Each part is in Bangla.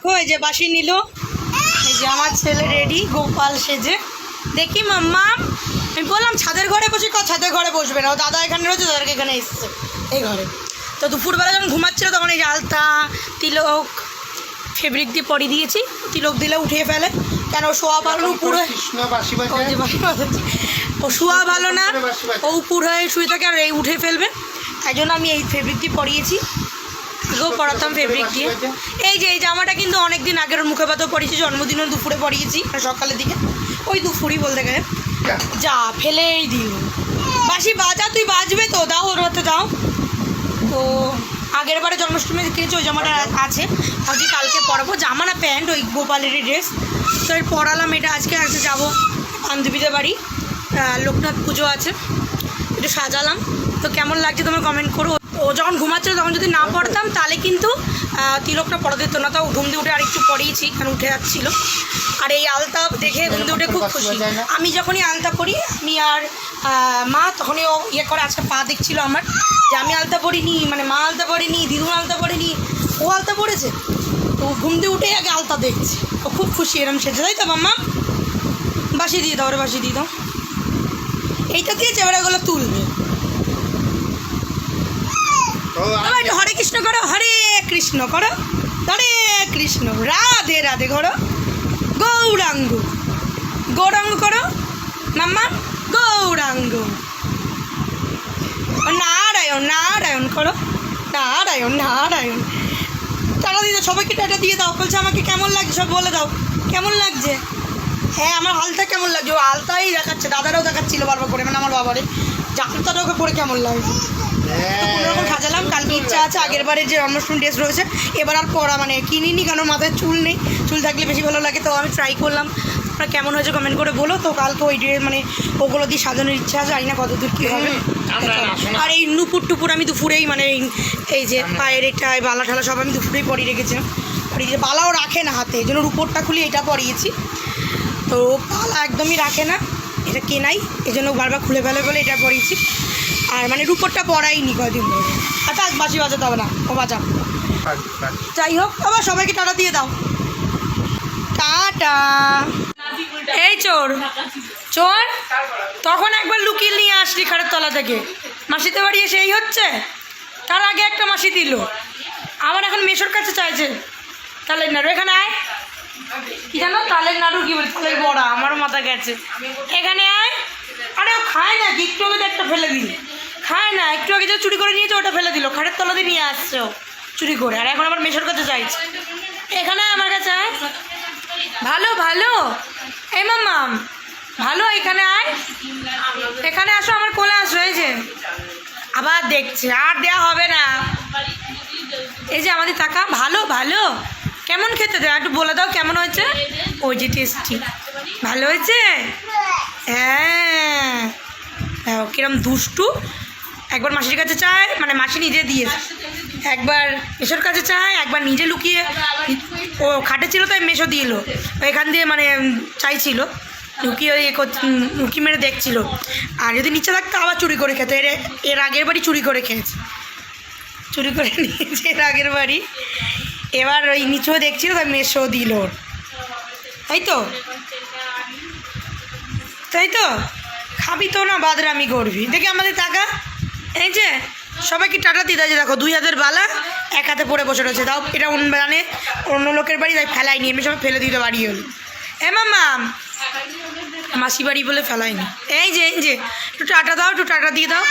দেখো এই যে বাসি নিল, এই যে আমার ছেলে রেডি গোপাল সেজে। দেখি মাম্মা, আমি বললাম ছাদের ঘরে বসে, ছাদের ঘরে বসবে না, ও দাদা এখানে রয়েছে, দাদাকে এখানে এসছে এই ঘরে। তো দুপুরবেলা যখন ঘুমাচ্ছিল তখন এই যে আলতা তিলক ফেব্রিক দিয়ে পরিয়ে দিয়েছি, তিলক দিলে উঠিয়ে ফেলে, কেন শোয়া ভালো পুরো, ও শোয়া ভালো না, ও উপর হয়ে শুয়ে থাকে আর এই উঠে ফেলবে, তাই জন্য আমি এই ফেব্রিক দিয়ে পরিয়েছি। আগেও পরাতাম ফেব্রিক দিয়ে। এই যে এই জামাটা কিন্তু অনেক দিন আগের, ওর মুখে পাতেও পরিয়েছি, জন্মদিনও দুপুরে পরিয়েছি, সকালের দিকে, ওই দুপুরই বলতে গেলে। যা ফেলেই দিল, বাসি বাজা, তুই বাজবে তো, দাও ওর হাতে দাও। তো আগের বারে জন্মাষ্টমী কিনেছি ওই জামাটা আছে, ভাবছি কালকে পরাবো, জামা না প্যান্ট, ওই গোপালেরই ড্রেস। তো এর পরালাম এটা, আজকে যাবো বান্ধবীদের বাড়ি, লোকনাথ পুজো আছে, একটু সাজালাম। তো কেমন লাগছে তোমার কমেন্ট করো। ও যখন ঘুমাচ্ছিল তখন যদি না পড়তাম তাহলে কিন্তু তিলকটা পড়া দিত না, তাও ঘুম দিয়ে উঠে আর একটু পড়িয়েছি, কারণ উঠে যাচ্ছিলো। আর এই আলতা দেখে ঘুম দিয়ে উঠে খুব খুশি। আমি যখনই আলতা পড়ি, আমি আর মা তখনই ও ইয়ে করে, আজকে পা দেখছিল আমার যে আমি আলতা পড়িনি, মানে মা আলতা পড়িনি, দিদুন আলতা পড়িনি, ও আলতা পড়েছে। তো ঘুম দিয়ে উঠে আগে আলতা দেখছে, ও খুব খুশি এরম সেজে, তাই তো মাম্মা? বাসি দিয়ে দাও, ওরে বাসি দিয়ে দাও, এইটা দিয়ে চেবড়াগুলো তুলবে। হরে কৃষ্ণ করো, হরে কৃষ্ণ করো, হরে কৃষ্ণ, রাধে রাধে করো, গৌরাঙ্গ গৌরাঙ্গ করো মাম্মা, গৌরাঙ্গ, নারায়ণ নারায়ণ করো, নারায়ণ নারায়ণ। টাটা দিয়ে দাও, সবাইকে টাটা দিয়ে দাও। বলছে আমাকে কেমন লাগছে সব বলে দাও, কেমন লাগছে? হ্যাঁ আমার আলতা কেমন লাগছে, ও আলতাই দেখাচ্ছে, দাদারাও দেখাচ্ছিল বারবার করে, মানে আমার বাবারে যে আলতাটা ওকে পরে কেমন লাগছে। তো কোনোরকম সাজালাম, কালকে ইচ্ছা আছে আগের বারে যে জন্মাষ্টমী ড্রেস রয়েছে এবার আর পরা, মানে কিনিনি, কারণ মাথায় চুল নেই, চুল থাকলে বেশি ভালো লাগে। তো আমি ট্রাই করলাম, আপনারা কেমন হয়েছে কমেন্ট করে বলো। তো কালকে ওই ড্রেস মানে ওগুলো দিয়ে সাজানোর ইচ্ছা আছে, জানি না কতদূর কী হবে। আর এই নুপুর টুপুর আমি দুপুরেই, মানে এই যে পায়ের এটা বালা ঠালা সব আমি দুপুরেই পরিয়ে রেখেছিলাম, পরিয়ে বালাও রাখে না হাতে, এই জন্য রুপোরটা খুলি এটা পরিয়েছি। তো বালা একদমই রাখে না, এটা কেনাই, এই জন্য বারবার খুলে ফেলে বলে এটা পরিয়েছি। আর মানে রুপোরটা পরাইনি কদিন ধরে। আচ্ছা আজ বাসি বাজাতে হবে না, ও বাজা। যাই হোক, আবার সবাইকে টাটা দিয়ে দাও, টাটা। এই চোর চোর, তখন একবার লুকিয়ে নিয়ে আসলি খাটের তলা থেকে, মাসিতে বাড়ি এসে এই হচ্ছে। তার আগে একটা মাসি দিল, আবার এখন মেশোর কাছে চাইছে তালের নাড়ু। এখানে আয়, কি জানো তালের নাড়ু কি বলে, তালের বড়া, আমারও মাথা গেছে। এখানে আয়। আরে ও খায় না, একটু আগে একটা ফেলে দিল, খায় না, একটু আগে যে চুরি করে নিয়েছে ওটা ফেলে দিল, খাটের তলা দিয়ে নিয়ে আসছে ও চুরি করে, আর এখন আবার মেশোর কাছে চাইছে। এখানে আমার কাছে আয়, ভালো ভালো, এই মাম্মাম ভালো, এখানে আয়, এখানে আসো, আমার কোলে আসো। এই যে আবার দেখছে, আর দেওয়া হবে না। এই যে আমাদের টাকা, ভালো ভালো, কেমন খেতে দেয় একটু বলে দাও, কেমন হয়েছে? ওই যে টেস্টি, ভালো হয়েছে। হ্যাঁ হ্যাঁ, কিরম দুষ্টু, একবার মাসির কাছে চায়, মানে মাসি নিজে দিয়েছে, একবার মেশোর কাছে চায়, একবার নিজে লুকিয়ে, ও খাটে ছিল তাই মেশো দিল, এখান দিয়ে মানে চাইছিল, লুকিয়ে উঁকি মেরে দেখছিল। আর যদি নিচে থাকতো আবার চুরি করে খেতে, এর আগের বাড়ি চুরি করে খেয়েছে, চুরি করে নিয়েছে এর আগের বাড়ি, এবার ওই নিচেও দেখছিল তাই মেশো দিল ওর, তাই তো তাই তো, খাবি তো না, বাদরামি করবি। দেখি আমাদের টাকা, এই যে সবাইকে টাটা দিয়ে দাও, যে দেখো 2 হাতের বালা 1 হাতে পরে বসে রয়েছে, তাও এটা মানে অন্য লোকের বাড়ি, তাই ফেলাইনি, এমনি সবাই ফেলে দিতে বাড়ি হলো। মাম্মা মাসি বাড়ি বলে ফেলাইনি। এই যে একটু টাটা দাও, একটু টাটা দিয়ে দাও,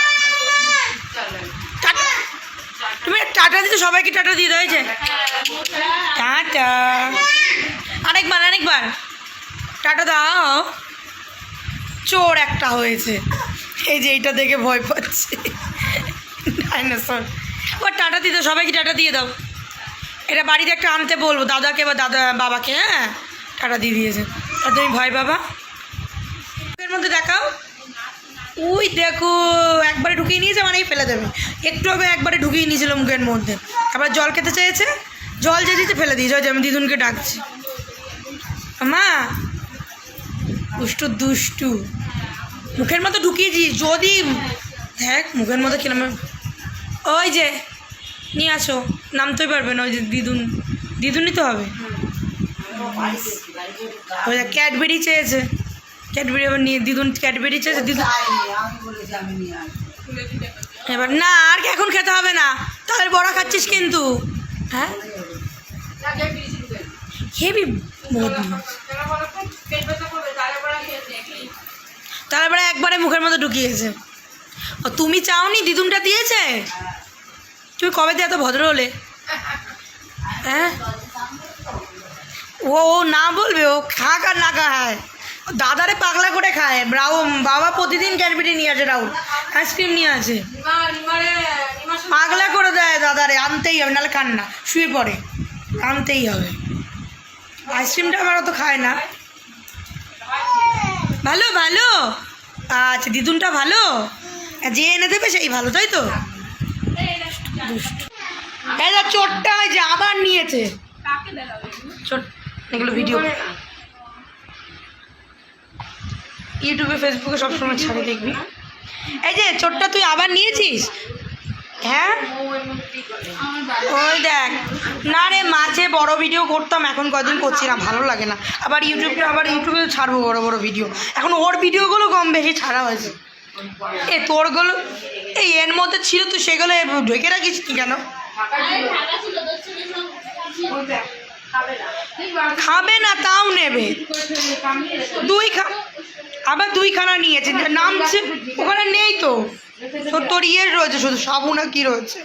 তুমি টাটা দিতে সবাইকে টাটা দিয়ে দাও। এই যে টাটা, আরেকবার টাটা দাও। চোর একটা হয়েছে, এই যে এইটা দেখে ভয় পাচ্ছে ডাইনোসর। ও টাটা দিয়ে দাও, সবাইকে টাটা দিয়ে দাও। এটা বাড়িতে একটা আনতে বলবো দাদাকে বা বাবাকে। হ্যাঁ টাটা দিয়ে দিয়েছে, আর তুমি ভয় বাবা। মুখের মধ্যে দেখাও, ওই দেখো একবারে ঢুকিয়ে নিয়েছে, মানে ফেলে দেবে। একটু আগে একবারে ঢুকিয়ে নিয়েছিল মুখের মধ্যে, আবার জল খেতে চেয়েছে, জল যে দিতে ফেলে দিয়েছে। ওই যে আমি দিদুনকে ডাকছি, মা দুষ্টু দুষ্টু, মুখের মতো ঢুকিয়েছি, যদি দেখ মুখের মধ্যে কিরম। ওই যে নিয়ে আসো, নামতেই পারবে না, ওই যে দিদুন দিদুনি তো হবে। ওই দেখ, ক্যাডবেরি চেয়েছে, ক্যাডবেরি আবার নিয়ে দিদুন ক্যাডবেরি চেয়েছে দিদুন। এবার না আর কি এখন খেতে হবে না, তাহলে বড়া খাচ্ছিস কিন্তু। হ্যাঁ হেবি তারপরে একবারে মুখের মধ্যে ঢুকিয়েছে। ও তুমি চাওনি, দিদুনটা দিয়েছে। তুমি কবে দিয়ে এত ভদ্র হলে? হ্যাঁ ও না বলবে, ও খাক আর না খায়, দাদারে পাগলা করে খায়। বাবা প্রতিদিন ক্যাডবেরি নিয়ে আসে, রাহুল আইসক্রিম নিয়ে আসে, পাগলা করে দেয় দাদারে। আনতেই হবে, নাহলে খান না, শুয়ে পড়ে, আনতেই হবে। আইসক্রিমটা আমার অত খায় না। ভালো ভালো, আচ্ছা দিদুনটা ভালো, যে এনে দেবে সেই ভালো, তাই তো? এই যা চোরটা হয় যে আবার নিয়েছে চোট, এগুলো ভিডিও ইউটিউবে ফেসবুকে সবসময় ছাড়ে, দেখবি। এই যে চোরটা তুই আবার নিয়েছিস? হ্যাঁ ওই দেখ না রে, মাঝে বড় ভিডিও করতাম, এখন কদিন করছি না, ভালো লাগে না। আবার ইউটিউবে ছাড়বো বড় বড় ভিডিও, এখন ওর ভিডিওগুলো কম বেশি ছাড়া হয়েছে। এ তোরগুলো এই এর মধ্যে ছিল, তুই সেগুলো ঢেকে রাখিস নি কেন? খাবে না তাও নেবে, আবার দুইখানা নিয়েছে, নামছে ওখানে নেই তো। তোর ইয়ের রয়েছে শুধু সাবু না কি রয়েছে।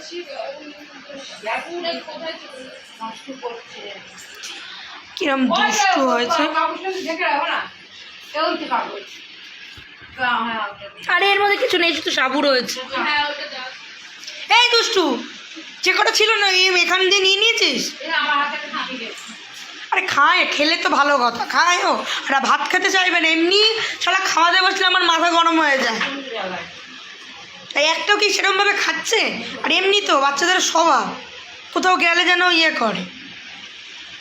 কিরম দুষ্টু হয়েছে। আরে এর মধ্যে কিছু নেই, শুধু সাবু রয়েছে। এই দুষ্টু, যে কটা ছিল না এখান দিয়ে নিয়ে নিয়েছিস? আরে খায়, খেলে তো ভালো কথা, খায় ও। আর ভাত খেতে চাইবে না, এমনি সারা খাওয়াতে বসলে আমার মাথা গরম হয়ে যায়। তাই একটাও কি সেরকমভাবে খাচ্ছে? আর এমনি তো বাচ্চাদের স্বভাব, কোথাও গেলে যেন ইয়ে করে,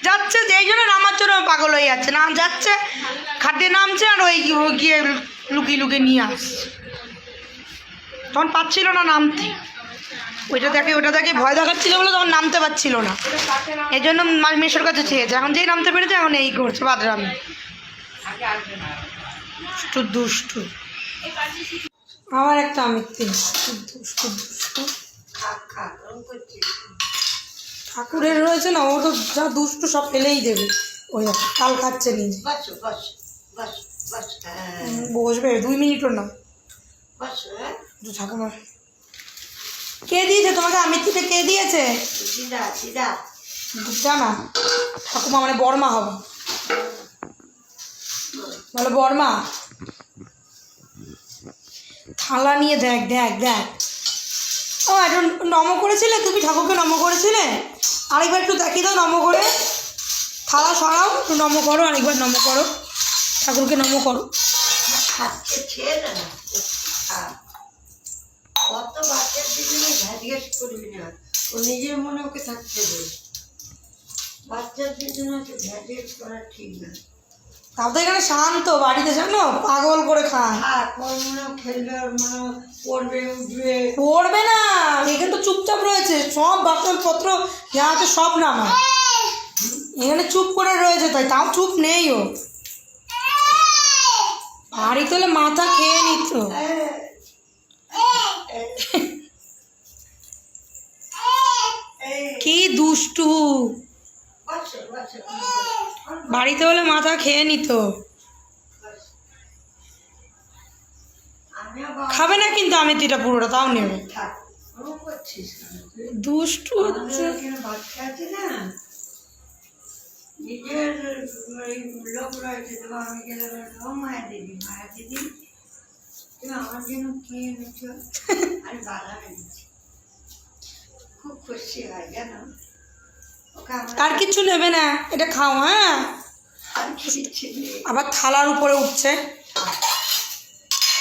যাচ্ছে যেই জন্য নামার জন্য পাগল হয়ে যাচ্ছে, না যাচ্ছে খাটে নামছে আর ওই গিয়ে লুকিয়ে লুকিয়ে নিয়ে আসছে। তখন পাচ্ছিল না নামতে, ওটা দেখে ভয় দেখাচ্ছিল বলে তখন নামতে পারছিল না, এই জন্য মেশোর কাছে চেয়েছে। এখন যেই নামতে পেরেছে এখন এই করছে বাদরামি, দুষ্টু। আমার একটা আমিত্তি দুষ্টু ঠাকুরের রয়েছে না, ও তো যা দুষ্টু সব ফেলেই দেবে। ওই কাল খাচ্ছে নিজে, বসবে 2 মিনিটও না। ঠাকুমা কে দিয়েছে তোমাকে আমিত্তিটা? কে দিয়েছে জানা? ঠাকুমা মানে বর্মা হবে, বলো বর্মা। থালা নিয়ে দেখ দেখ দেখ। ও একটু নম করেছিলে তুমি, ঠাকুরকে নম করেছিলে? আরেকবার একটু দেখিয়ে দাও নম করে, থালা সরাও, একটু নম করো, আরেকবার নম করো, ঠাকুরকে নম করো। কত বাচ্চার দিকে জিজ্ঞেস করবি না, ও নিজের মনে ওকে থাকতে দেবে। বাচ্চাদের জন্য জিজ্ঞেস করা ঠিক না। তাও তো এখানে শান্ত, বাড়িতে জানো পাগল করে খায়। আর ওর মনে খেলবে, ওর মনে পড়বে, উঠবে। পড়বে না, এখানে তো চুপচাপ রয়েছে, সব বাসনপত্র যা আছে সব নামা, এখানে চুপ করে রয়েছে, তাও চুপ নেই ও। বাড়ি তোলে মাথা খেয়ে নিত। কি দুষ্টু, বাড়িতে হলে মাথা খেয়ে নিত। খাবে না কিন্তু আমিত্তিটা পুরোটা, তাও নেবে। দুষ্টু হচ্ছে। নিজের লোক রয়েছে, আমি গেলে মায়া দিদি তুমি আমার জন্য কি এনেছ? আমি বাধা এনেছি, খুব খুশি হয় জানো। আর কিছু নেবে না, এটা খাও। হ্যাঁ আবার থালার উপরে উঠছে,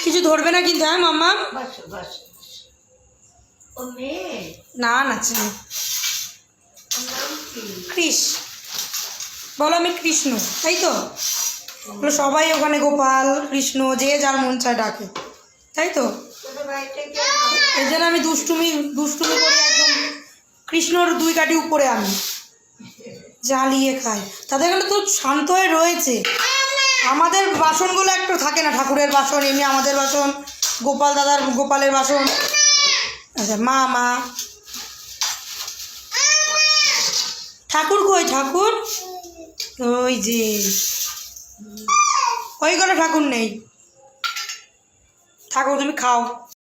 কিছু ধরবে না কিন্তু। হ্যাঁ মাম্মা না নাচে কৃষ বলো, আমি কৃষ্ণ, তাই তো বলো। সবাই ওখানে গোপাল কৃষ্ণ যে যার মন চায় ডাকে, তাই তো? এই জন্য আমি দুষ্টুমি করি একদম, কৃষ্ণর 2 কাঠি উপরে আমি, জ্বালিয়ে খায়, তাদের এখানে তো শান্ত হয়ে রয়েছে। আমাদের বাসনগুলো একটু থাকে না, ঠাকুরের বাসন, এমনি আমাদের বাসন, গোপাল দাদার গোপালের বাসন। আচ্ছা মা ঠাকুর কই ঠাকুর? ওই যে ওই ঘরে ঠাকুর নেই। ঠাকুর তুমি খাও।